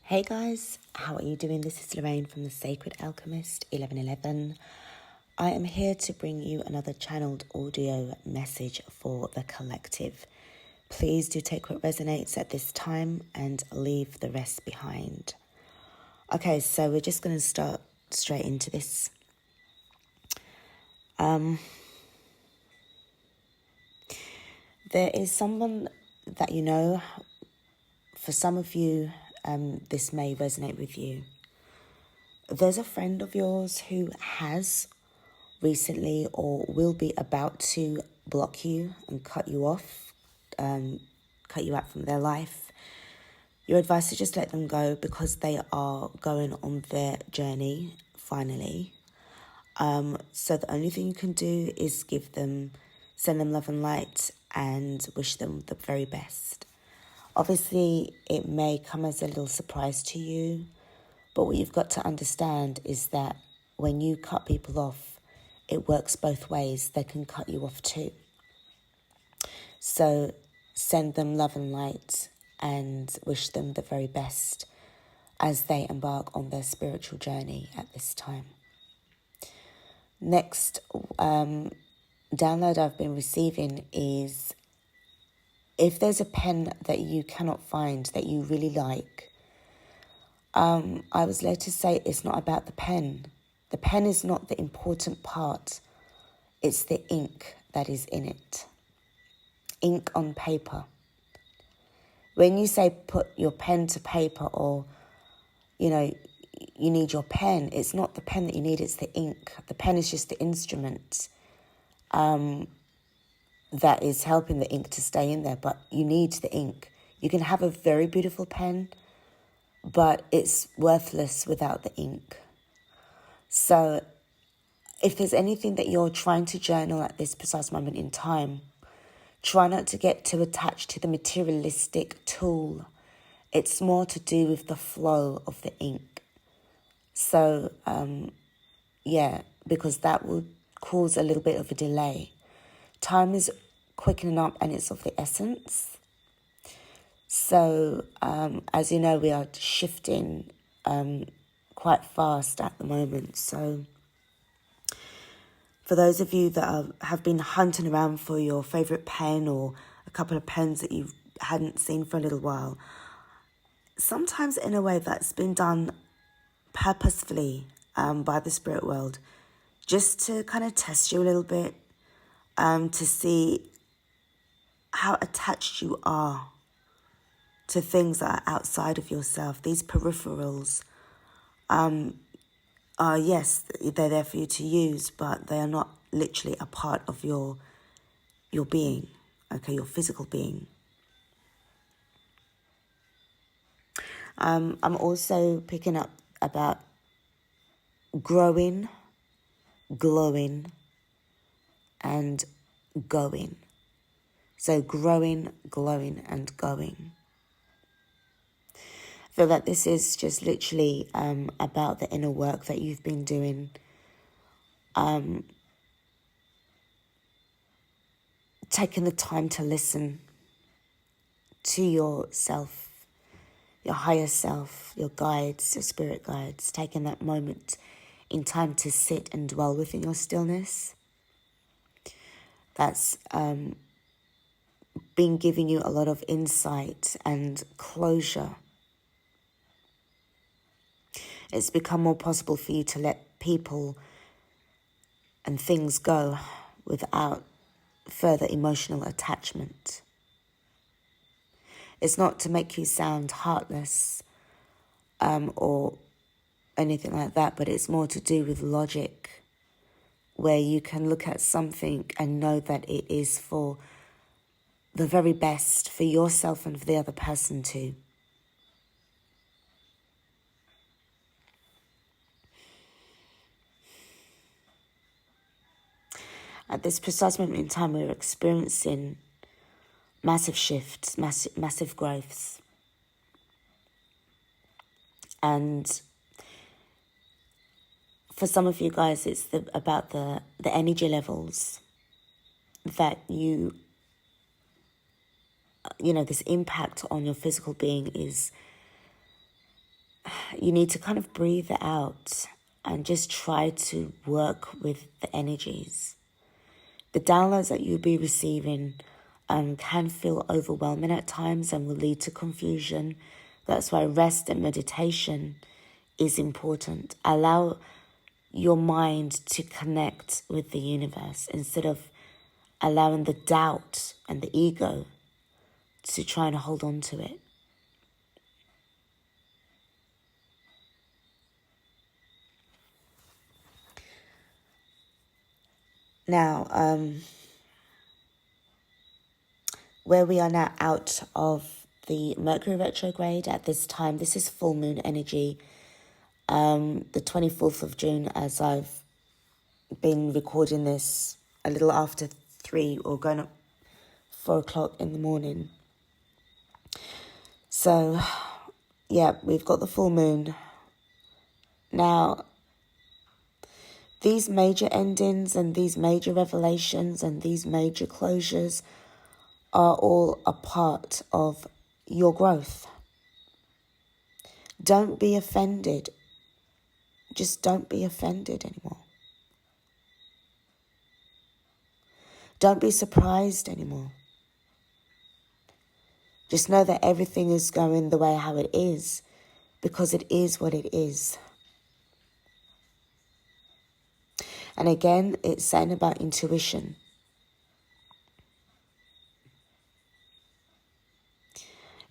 Hey guys, how are you doing? This is Lorraine from the Sacred Alchemist 1111. I am here to bring you another channeled audio message for the collective. Please do take what resonates at this time and leave the rest behind. Okay, so we're just going to start straight into this. There is someone that you know. For some of you, this may resonate with you. There's a friend of yours who has recently or will be about to block you and cut you off, cut you out from their life. Your advice is just let them go because they are going on their journey finally. So the only thing you can do is send them love and light and wish them the very best. Obviously, it may come as a little surprise to you, but what you've got to understand is that when you cut people off, it works both ways. They can cut you off too. So send them love and light and wish them the very best as they embark on their spiritual journey at this time. Next download I've been receiving is, if there's a pen that you cannot find that you really like, I was led to say it's not about the pen. The pen is not the important part. It's the ink that is in it. Ink on paper. When you say put your pen to paper, or, you need your pen, it's not the pen that you need, it's the ink. The pen is just the instrument that is helping the ink to stay in there, but you need the ink. You can have a very beautiful pen, but it's worthless without the ink. So if there's anything that you're trying to journal at this precise moment in time, try not to get too attached to the materialistic tool. It's more to do with the flow of the ink. So, because that will cause a little bit of a delay. Time is quickening up and it's of the essence. So, as you know, we are shifting quite fast at the moment. So, for those of you that have been hunting around for your favourite pen or a couple of pens that you hadn't seen for a little while, sometimes in a way that's been done purposefully by the spirit world, just to kind of test you a little bit, to see how attached you are to things that are outside of yourself. These peripherals are, yes, they're there for you to use, but they are not literally a part of your being, okay, your physical being. I'm also picking up about growing, glowing, and going. So growing, glowing, and going. I feel that this is just literally about the inner work that you've been doing. Taking the time to listen to yourself, your higher self, your guides, your spirit guides. Taking that moment in time to sit and dwell within your stillness. That's been giving you a lot of insight and closure. It's become more possible for you to let people and things go without further emotional attachment. It's not to make you sound heartless or anything like that, but it's more to do with logic, where you can look at something and know that it is for the very best for yourself and for the other person too. At this precise moment in time, we're experiencing massive shifts, massive growths. And for some of you guys, it's about the energy levels that this impact on your physical being is you need to kind of breathe it out and just try to work with the energies. The downloads that you'll be receiving can feel overwhelming at times and will lead to confusion. That's why rest and meditation is important. Allow your mind to connect with the universe instead of allowing the doubt and the ego to try and hold on to it. Now, where we are now out of the Mercury retrograde at this time, this is full moon energy. The 24th of June, as I've been recording this a little after 3 or going up 4 o'clock in the morning. So, yeah, we've got the full moon. Now, these major endings and these major revelations and these major closures are all a part of your growth. Don't be offended. Just don't be offended anymore. Don't be surprised anymore. Just know that everything is going the way how it is because it is what it is. And again, it's saying about intuition.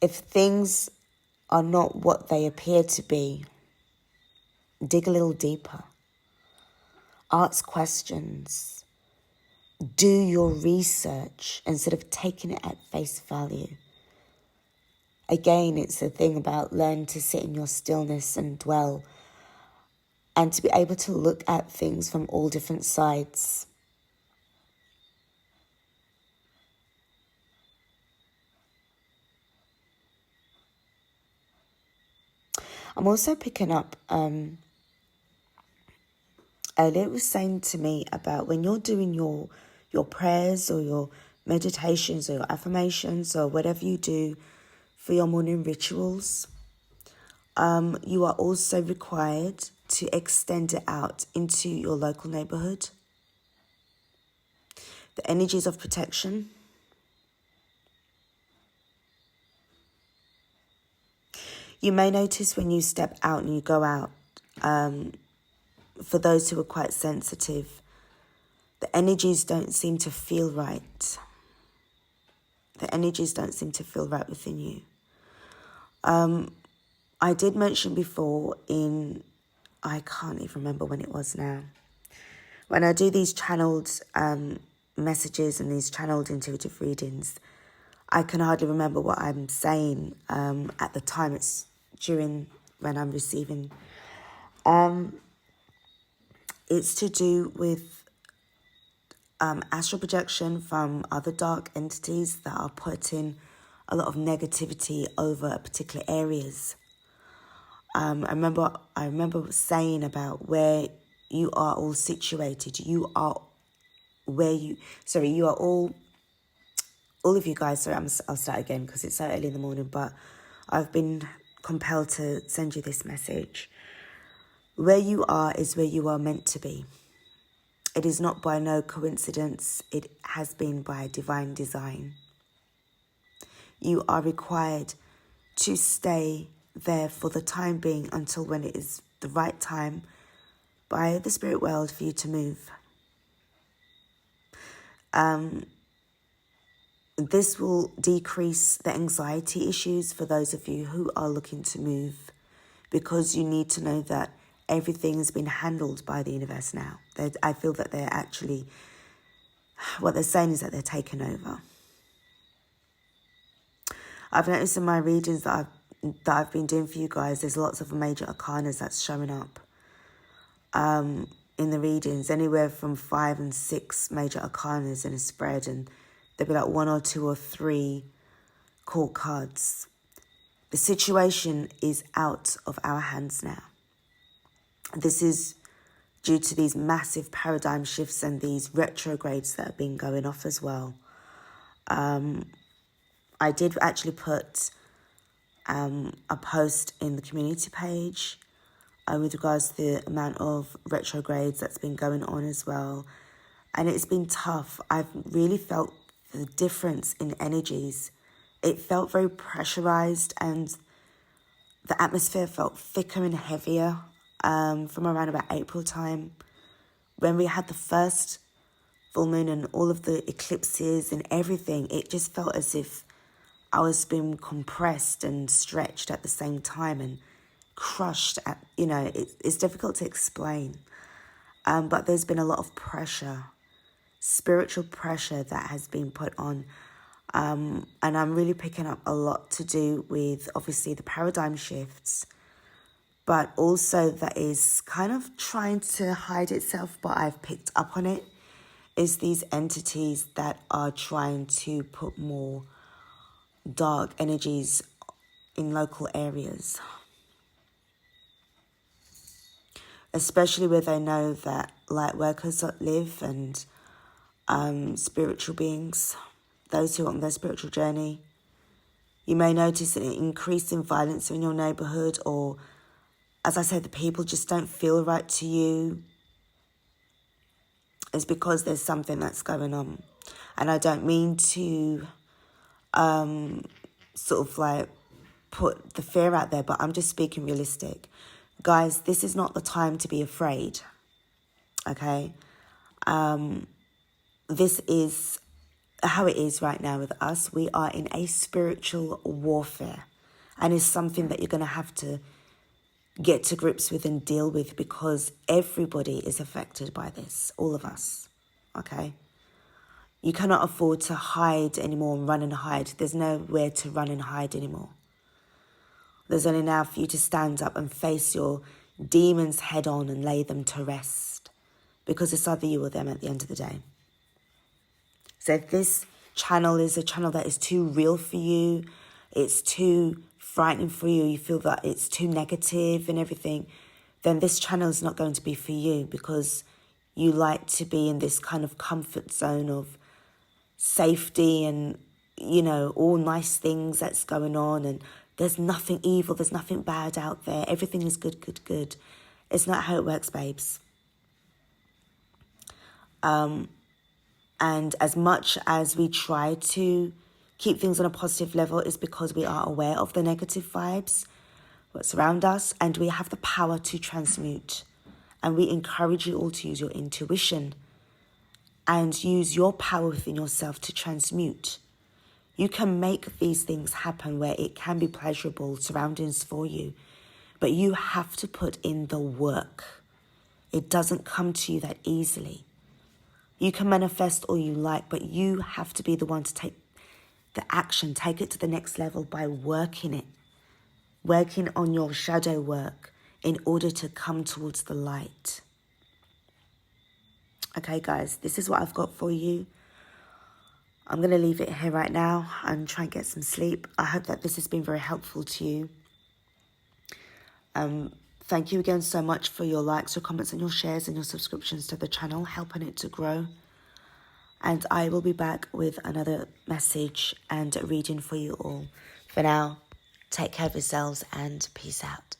If things are not what they appear to be, dig a little deeper. Ask questions. Do your research instead of taking it at face value. Again, it's the thing about learn to sit in your stillness and dwell and to be able to look at things from all different sides. I'm also picking up, earlier it was saying to me about when you're doing your prayers or your meditations or your affirmations or whatever you do for your morning rituals, you are also required to extend it out into your local neighborhood. The energies of protection. You may notice when you step out and you go out, for those who are quite sensitive, the energies don't seem to feel right. The energies don't seem to feel right within you. I did mention before I can't even remember when it was now. When I do these channeled messages and these channeled intuitive readings, I can hardly remember what I'm saying at the time. It's during when I'm receiving. It's to do with astral projection from other dark entities that are putting a lot of negativity over particular areas. I remember saying about where you are all situated. You are all of you guys, sorry, I'll start again because it's so early in the morning, but I've been compelled to send you this message. Where you are is where you are meant to be. It is not by no coincidence. It has been by divine design. You are required to stay there for the time being until when it is the right time by the spirit world for you to move. This will decrease the anxiety issues for those of you who are looking to move, because you need to know that everything has been handled by the universe now. I feel that they're actually, what they're saying is that they're taken over. I've noticed in my readings that I've been doing for you guys, there's lots of major arcanas that's showing up in the readings, anywhere from 5 and 6 major arcanas in a spread, and there'll be like 1 or 2 or 3 court cards. The situation is out of our hands now. This is due to these massive paradigm shifts and these retrogrades that have been going off as well. I did actually put a post in the community page with regards to the amount of retrogrades that's been going on as well. And it's been tough. I've really felt the difference in energies. It felt very pressurized, and the atmosphere felt thicker and heavier from around about April time, when we had the first full moon and all of the eclipses and everything. It just felt as if I was being compressed and stretched at the same time and crushed at, it's difficult to explain. But there's been a lot of pressure, spiritual pressure that has been put on. And I'm really picking up a lot to do with, obviously, the paradigm shifts, but also that is kind of trying to hide itself, but I've picked up on it, is these entities that are trying to put more dark energies in local areas, especially where they know that light workers live and spiritual beings, those who are on their spiritual journey. You may notice an increase in violence in your neighborhood, or, as I said, the people just don't feel right to you. It's because there's something that's going on. And I don't mean to sort of like put the fear out there, but I'm just speaking realistic. Guys, this is not the time to be afraid, okay? This is how it is right now with us. We are in a spiritual warfare, and it's something that you're going to have to get to grips with and deal with, because everybody is affected by this, all of us, okay? You cannot afford to hide anymore and run and hide. There's nowhere to run and hide anymore. There's only now for you to stand up and face your demons head on and lay them to rest, because it's either you or them at the end of the day. So if this channel is a channel that is too real for you, it's too frightening for you, you feel that it's too negative and everything, then this channel is not going to be for you, because you like to be in this kind of comfort zone of safety and, all nice things that's going on, and there's nothing evil, there's nothing bad out there, everything is good, good, good. It's not how it works, babes. And as much as we try to keep things on a positive level, is because we are aware of the negative vibes what's around us, and we have the power to transmute. And we encourage you all to use your intuition and use your power within yourself to transmute. You can make these things happen where it can be pleasurable surroundings for you, but you have to put in the work. It doesn't come to you that easily. You can manifest all you like, but you have to be the one to take the action, take it to the next level by working on your shadow work in order to come towards the light. Okay, guys, this is what I've got for you. I'm going to leave it here right now and try and get some sleep. I hope that this has been very helpful to you. Thank you again so much for your likes, your comments and your shares and your subscriptions to the channel, helping it to grow. And I will be back with another message and a reading for you all. For now, take care of yourselves and peace out.